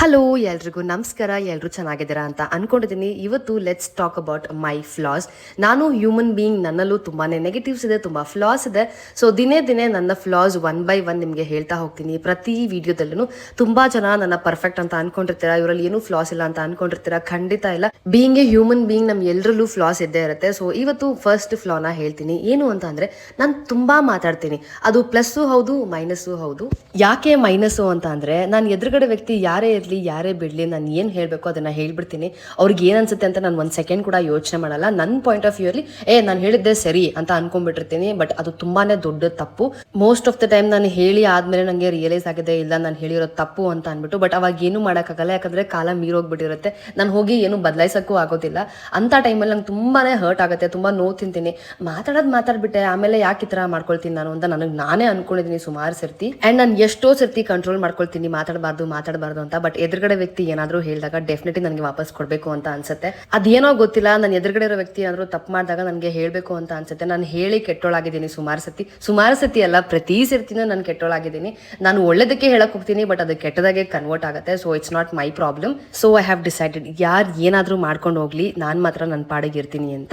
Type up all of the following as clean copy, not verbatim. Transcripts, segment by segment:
Hello ಎಲ್ರಿಗೂ ನಮಸ್ಕಾರ. ಎಲ್ಲರೂ ಚೆನ್ನಾಗಿದ್ದೀರಾ ಅಂತ ಅನ್ಕೊಂಡಿದ್ದೀನಿ. ಇವತ್ತು let's talk about my flaws. ನಾನು ಹ್ಯೂಮನ್ ಬೀಯಿಂಗ್, ನನ್ನಲ್ಲೂ ತುಂಬಾ ನೆಗೆಟಿವ್ಸ್ ಇದೆ, ತುಂಬ ಫ್ಲಾಸ್ ಇದೆ. ಸೊ ದಿನೇ ದಿನೇ ನನ್ನ ಫ್ಲಾಸ್ ಒನ್ ಬೈ ಒನ್ ನಿಮಗೆ ಹೇಳ್ತಾ ಹೋಗ್ತೀನಿ. ಪ್ರತಿ ವಿಡಿಯೋದಲ್ಲೂ ತುಂಬ ಜನ ನನ್ನ ಪರ್ಫೆಕ್ಟ್ ಅಂತ ಅನ್ಕೊಂಡಿರ್ತೀರಾ, ಇವರಲ್ಲಿ ಏನೂ ಫ್ಲಾಸ್ ಇಲ್ಲ ಅಂತ ಅನ್ಕೊಂಡಿರ್ತೀರಾ. ಖಂಡಿತ ಇಲ್ಲ. ಬೀಯಿಂಗ್ ಎ ಹ್ಯೂಮನ್ ಬೀಯಿಂಗ್ ನಮ್ ಎಲ್ಲರಲ್ಲೂ ಫ್ಲಾಸ್ ಇದ್ದೇ ಇರುತ್ತೆ. ಸೊ ಇವತ್ತು ಫಸ್ಟ್ ಫ್ಲಾನ ಹೇಳ್ತೀನಿ. ಏನು ಅಂತ ಅಂದ್ರೆ, ನಾನು ತುಂಬಾ ಮಾತಾಡ್ತೀನಿ. ಅದು ಪ್ಲಸ್ಸು ಹೌದು, ಮೈನಸ್ಸು ಹೌದು. ಯಾಕೆ ಮೈನಸ್ಸು ಅಂತ ಅಂದ್ರೆ, ನಾನು ಎದುರುಗಡೆ ವ್ಯಕ್ತಿ ಯಾರೇ ಯಾರೇ ಬಿಡ್ಲಿ, ನಾನು ಏನು ಹೇಳಬೇಕು ಅದನ್ನ ಹೇಳ್ಬಿಡ್ತೀನಿ. ಅವ್ರಿಗೆ ಏನು ಅನ್ಸುತ್ತೆ ಅಂತ ನಾನು ಒಂದು ಸೆಕೆಂಡ್ ಕೂಡ ಯೋಚನೆ ಮಾಡಲ್ಲ. ನನ್ನ ಪಾಯಿಂಟ್ ಆಫ್ ವ್ಯೂ ಅಲ್ಲಿ ನಾನು ಹೇಳಿದ್ದೆ ಸರಿ ಅಂತ ಅನ್ಕೊಂಡ್ಬಿಟ್ಟಿರ್ತೀನಿ. ಬಟ್ ಅದು ತುಂಬಾನೇ ದೊಡ್ಡ ತಪ್ಪು. ಮೋಸ್ಟ್ ಆಫ್ ದ ಟೈಮ್ ನಾನು ಹೇಳಿ ಆದ್ಮೇಲೆ ನನಗೆ ರಿಯಲೈಸ್ ಆಗಿದೆ, ಇಲ್ಲ ನಾನು ಹೇಳಿರೋ ತಪ್ಪು ಅಂತ ಅನ್ಬಿಟ್ಟು. ಬಟ್ ಅವಾಗ ಏನು ಮಾಡೋಕ್ಕಾಗಲ್ಲ, ಯಾಕಂದ್ರೆ ಕಾಲ ಮೀರೋಗ್ಬಿಟ್ಟಿರುತ್ತೆ. ನಾನು ಹೋಗಿ ಏನು ಬದಲಾಯಿಸಕ್ಕೂ ಆಗೋದಿಲ್ಲ. ಅಂತ ಟೈಮಲ್ಲಿ ನಂಗೆ ತುಂಬಾನೇ ಹರ್ಟ್ ಆಗುತ್ತೆ, ತುಂಬಾ ನೋವು ತಿಂತೀನಿ. ಮಾತಾಡ್ಬಿಟ್ಟೆ, ಆಮೇಲೆ ಯಾಕೆ ಈ ಥರ ಮಾಡ್ಕೊಳ್ತೀನಿ ನಾನು ಅಂತ ನನಗೆ ನಾನೇ ಅನ್ಕೊಂಡಿದ್ದೀನಿ ಸುಮಾರು ಸರ್ತಿ. ಆ್ಯಂಡ್ ನಾನು ಎಷ್ಟೋ ಸರ್ತಿ ಕಂಟ್ರೋಲ್ ಮಾಡ್ಕೊಳ್ತೀನಿ, ಮಾತಾಡಬಾರ್ದು ಅಂತ. ಬಟ್ ಎದುರುಗಡೆ ವ್ಯಕ್ತಿ ಏನಾದರೂ ಹೇಳಿದಾಗ ಡೆಫಿನೆಟ್ಲಿ ನನಗೆ ವಾಪಸ್ ಕೊಡಬೇಕು ಅಂತ ಅನ್ಸುತ್ತೆ. ಅದೇನೋ ಗೊತ್ತಿಲ್ಲ, ನಾನು ಎದುರುಗಡೆ ಇರೋ ವ್ಯಕ್ತಿ ಏನಾದರೂ ತಪ್ಪು ಮಾಡಿದಾಗ ನನಗೆ ಹೇಳಬೇಕು ಅಂತ ಅನ್ಸುತ್ತೆ. ನಾನು ಹೇಳಿ ಕೆಟ್ಟೋಳಾಗಿದ್ದೀನಿ ಸುಮಾರು ಸತಿ ಅಲ್ಲ, ಪ್ರತಿ ಸರ್ತಿನೂ ನಾನು ಕೆಟ್ಟೋಳಾಗಿದ್ದೀನಿ. ನಾನು ಒಳ್ಳೇದಕ್ಕೆ ಹೇಳಕ್ ಹೋಗ್ತೀನಿ, ಬಟ್ ಅದು ಕೆಟ್ಟದಾಗೆ ಕನ್ವರ್ಟ್ ಆಗುತ್ತೆ. So it's not my problem. So I have decided, ಯಾರು ಏನಾದರೂ ಮಾಡ್ಕೊಂಡು ಹೋಗ್ಲಿ, ನಾನು ಮಾತ್ರ ನನ್ನ ಪಾಡಿಗೆ ಇರ್ತೀನಿ ಅಂತ.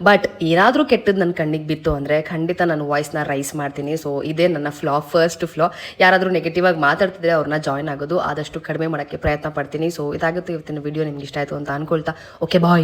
ಬಟ್ ಏನಾದರೂ ಕೆಟ್ಟದ್ದು ನನ್ನ ಕಣ್ಣಿಗೆ ಬಿತ್ತು ಅಂದರೆ ಖಂಡಿತ ನಾನು ವಾಯ್ಸ್ನ ರೈಸ್ ಮಾಡ್ತೀನಿ. ಸೊ ಇದೇ ನನ್ನ ಫಸ್ಟ್ ಫ್ಲಾ. ಯಾರಾದರೂ ನೆಗೆಟಿವ್ ಆಗಿ ಮಾತಾಡ್ತಿದ್ರೆ ಅವ್ರನ್ನ ಜಾಯ್ನ್ ಆಗೋದು ಆದಷ್ಟು ಕಡಿಮೆ ಮಾಡೋಕ್ಕೆ ಪ್ರಯತ್ನ ಪಡ್ತೀನಿ. ಸೊ ಇದಾಗುತ್ತೆ ಇವತ್ತಿನ ವಿಡಿಯೋ. ನಿಮ್ಗೆ ಇಷ್ಟ ಆಯಿತು ಅಂತ ಅನ್ಕೊಳ್ತಾ, ಓಕೆ ಬಾಯ್.